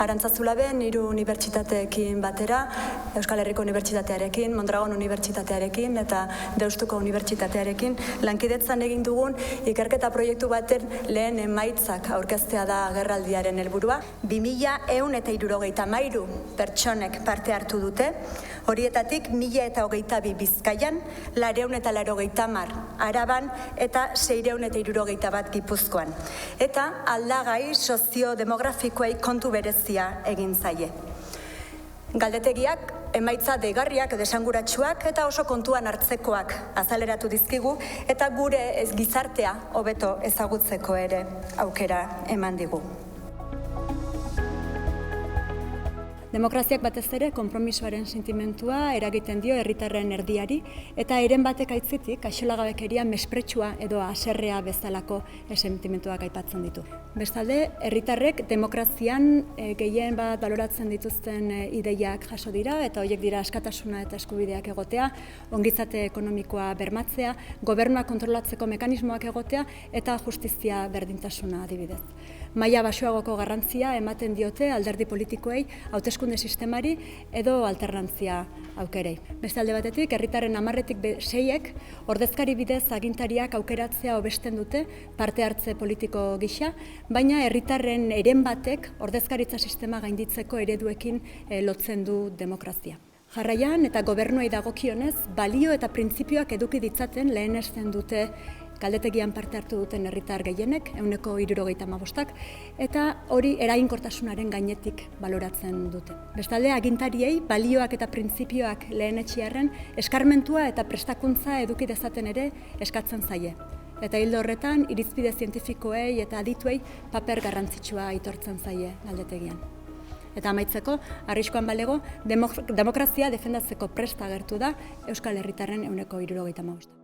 Arantzazulaben 3 unibertsitateekin batera, Euskal Herriko Unibertsitatearekin, Mondragon Unibertsitatearekin eta Deustuko Unibertsitatearekin lankidetzan egin dugun ikerketa proiektu baten lehen emaitzak aurkeztea da agerraldiaren helburua. 2173 pertsonek parte hartu dute, horietatik 1022 Bizkaian, 480 Araban eta 671 Gipuzkoan. Eta aldagai soziodemografikoei kontu berezia egin zaie. Galdetegiak emaitza deigarriak, desanguratsuak eta oso kontuan hartzekoak azaleratu dizkigu eta gure gizartea hobeto ezagutzeko ere aukera eman digu. Demokraziak batez ere konpromisoaren sentimentua eragiten dio herritarren erdiari eta eren batek aitzitik axolagabekeria mespretsua edo haserrea bezalako sentimentuak aipatzen ditu. Bestalde, herritarrek demokrazian gehien bat baloratzen dituzten ideiak jaso dira eta horiek dira askatasuna eta eskubideak egotea, ongizate ekonomikoa bermatzea, gobernua kontrolatzeko mekanismoak egotea eta justizia berdintasuna adibidez. Maila baxuagoko garrantzia ematen diote alderdi politikoei hauteskunde sistemari edo alternantzia aukerei. Beste alde batetik, herritarren 10-6ek ordezkari bidez agintariak aukeratzea hobesten dute parte hartze politiko gisa, baina herritarren eren batek ordezkaritza sistema gainditzeko ereduekin lotzen du demokrazia. Jarraian eta gobernuei dagokionez, balio eta printzipioak eduki ditzaten lehenesten dute galdetegian parte hartu duten herritar gehienek, 175, eta hori eraginkortasunaren gainetik baloratzen dute. Bestalde, agintariei balioak eta printzipioak lehenetxearren eskarmentua eta prestakuntza eduki dezaten ere eskatzen zaie. Eta hildo horretan, irizpide zientifikoei eta adituei paper garrantzitsua aitortzen zaie galdetegian. Eta amaitzeko, arriskuan balego, demokrazia defendatzeko presta agertu da Euskal Herritarren 175.